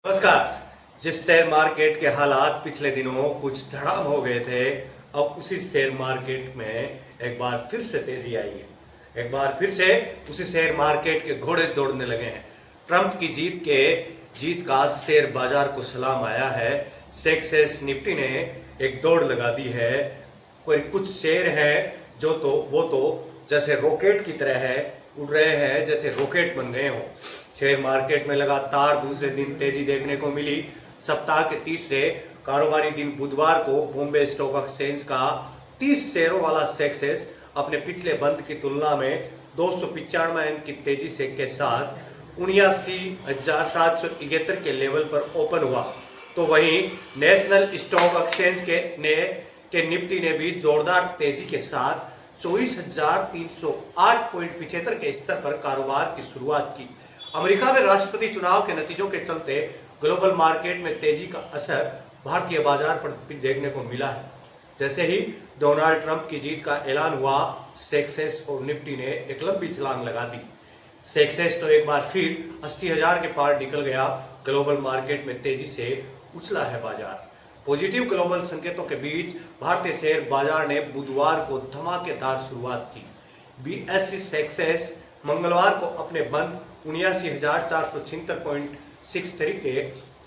नमस्कार। जिस share market के हालात पिछले दिनों कुछ धड़ाम हो गए थे, अब उसी शेयर मार्केट में एक बार फिर से तेजी आई है। एक बार फिर से उसी शेयर मार्केट के घोड़े दौड़ने लगे हैं। ट्रंप की जीत का शेयर बाजार को सलाम आया है। सेंसेक्स निफ्टी ने एक दौड़ लगा दी है। कोई कुछ शेयर हैं जो वो तो जैसे रॉकेट की तरह है, उड़ रहे हैं जैसे रॉकेट बन गए हों। शेयर मार्केट में लगातार दूसरे दिन तेजी देखने को मिली। सप्ताह के तीसरे कारोबारी दिन बुधवार को बॉम्बे स्टॉक एक्सचेंज का 30 शेयरों वाला सेंसेक्स अपने पिछले बंद की तुलना में 295 अंक की तेजी से के साथ 79,771 के लेवल पर ओपन हुआ। तो वहीं नेशनल स्टॉक एक्सचेंज के निफ्टी ने भी जोरदार तेजी के साथ 24,308.75 के स्तर पर कारोबार की शुरुआत की। अमेरिका में राष्ट्रपति चुनाव के नतीजों के चलते ग्लोबल मार्केट में तेजी का असर भारतीय बाजार पर देखने को मिला है। जैसे ही डोनाल्ड ट्रंप की जीत का ऐलान हुआ, सेंसेक्स और निफ्टी ने एक लंबी छलांग लगा दी। सेंसेक्स तो एक बार फिर 80,000 के पार निकल गया। ग्लोबल मार्केट में तेजी से उछला है बाजार। पॉजिटिव ग्लोबल संकेतों के बीच भारतीय शेयर बाजार ने बुधवार को धमाकेदार शुरुआत की। बीएसई सेंसेक्स मंगलवार को अपने बंद 79,476.63 के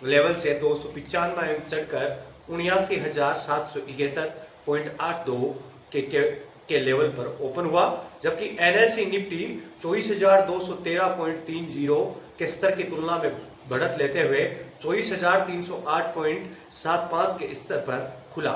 लेवल से 295 अंक चढ़कर 79,771.82 के लेवल पर ओपन हुआ, जबकि एनएसई निफ्टी 24,213.30 के स्तर की तुलना में बढ़त लेते हुए 24,308.75 के स्तर पर खुला।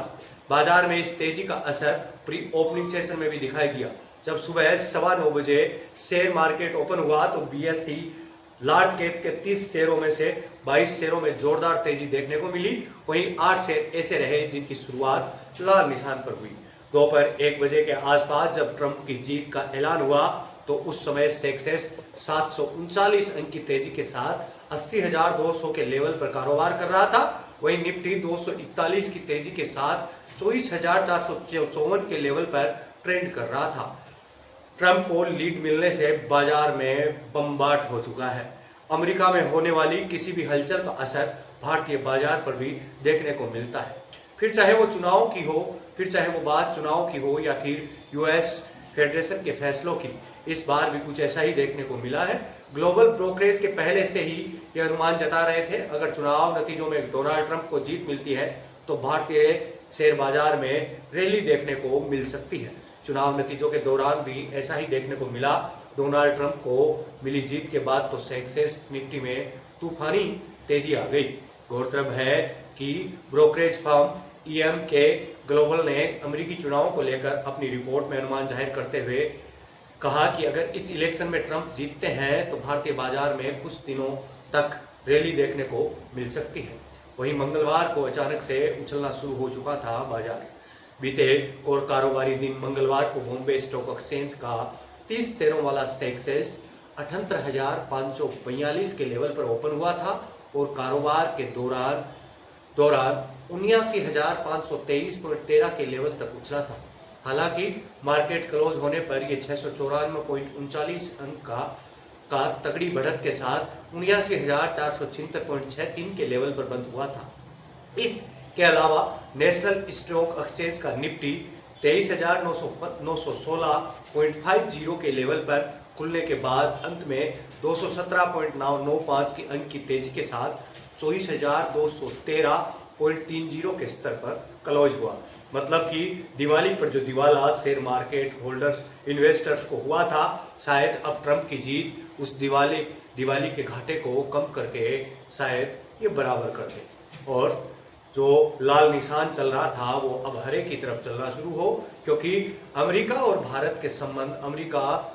बाजार में इस तेजी का असर प्री ओपनिंग सेशन में भी दिखाई दिया। जब सुबह 9:15 बजे शेयर मार्केट ओपन हुआ तो बीएसई लार्ज कैप के 30 शेयरों में से 22 शेयरों में जोरदार तेजी देखने को मिली। वहीं 8 शेयर ऐसे रहे जिनकी शुरुआत लाल निशान पर हुई। दोपहर 1 बजे के आसपास जब ट्रंप की जीत का ऐलान हुआ तो उस समय सेंसेक्स 739 अंक की तेजी के साथ 80,200 के लेवल पर कारोबार कर रहा था। वहीं निफ्टी 241 की तेजी के साथ 24,454 के लेवल पर ट्रेंड कर रहा था। ट्रंप को लीड मिलने से बाजार में बम्बाट हो चुका है। अमेरिका में होने वाली किसी भी हलचल का असर भारतीय बाजार पर भी देखने को मिलता है। फिर चाहे वो चुनाव की हो, फिर चाहे वो बात चुनाव की हो या फिर यूएस फेडरेशन के फैसलों की, इस बार भी कुछ ऐसा ही देखने को मिला है। ग्लोबल ब्रोकरेज के पहले से ही ये अनुमान जता रहे थे, अगर चुनाव नतीजों में डोनाल्ड ट्रंप को जीत मिलती है तो भारतीय शेयर बाजार में रैली देखने को मिल सकती है। चुनाव नतीजों के दौरान भी ऐसा ही देखने को मिला। डोनाल्ड ट्रंप को मिली जीत के बाद तो सेंसेक्स निफ्टी में तूफानी तेजी आ गई। गौरतलब है कि ब्रोकरेज फर्म ईएम के ग्लोबल ने अमेरिकी चुनाव को लेकर अपनी रिपोर्ट में अनुमान जाहिर करते हुए कहा कि अगर इस इलेक्शन में ट्रंप जीतते हैं तो भारतीय बाजार में कुछ दिनों तक रैली देखने को मिल सकती है। वहीं मंगलवार को अचानक से उछलना शुरू हो चुका था बाजार। बीते कोर कारोबारी दिन मंगलवार को बॉम्बे स्टॉक एक्सचेंज का 30 शेयरों वाला सेंसेक्स 78,542 के लेवल पर ओपन हुआ था और कारोबार के दौरान 79,523.13 के लेवल तक उछला था। हालांकि मार्केट क्लोज होने पर यह 694.39 अंक का तगड़ी बढ़त के साथ 79,476.63 के लेवल पर बंद हुआ था। इसके अलावा नेशनल स्टॉक एक्सचेंज का निफ्टी 23,916.50 के लेवल पर खुलने के बाद अंत में 217.95 की अंक की तेजी के साथ 24,213.30 के स्तर पर क्लोज हुआ। मतलब कि दिवाली पर जो दिवाला शेयर मार्केट होल्डर्स इन्वेस्टर्स को हुआ था, शायद अब ट्रंप की जीत उस दिवाली के घाटे को कम करके शायद ये बराबर कर दे और जो लाल निशान चल रहा था वो अब हरे की तरफ चलना शुरू हो। क्योंकि अमेरिका और भारत के संबंध, अमेरिका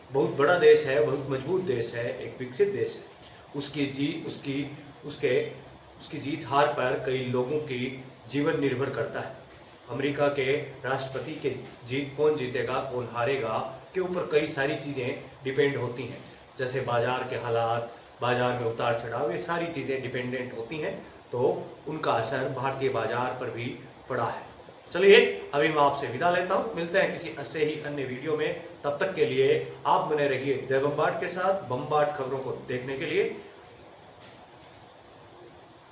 बहुत बड़ा देश है, बहुत मजबूत देश है, एक विकसित देश है। उसकी जीत हार पर कई लोगों की जीवन निर्भर करता है। अमेरिका के राष्ट्रपति के जीत, कौन जीतेगा कौन हारेगा के ऊपर कई सारी चीज़ें डिपेंड होती हैं, जैसे बाजार के हालात, बाजार में उतार चढ़ाव, ये सारी चीज़ें डिपेंडेंट होती हैं। तो उनका असर भारतीय बाजार पर भी पड़ा है। चलिए अभी मैं आपसे विदा लेता हूँ, मिलते हैं किसी ऐसे ही अन्य वीडियो में। तब तक के लिए आप बने रहिए द बम्बाट के साथ। बम्बाट खबरों को देखने के लिए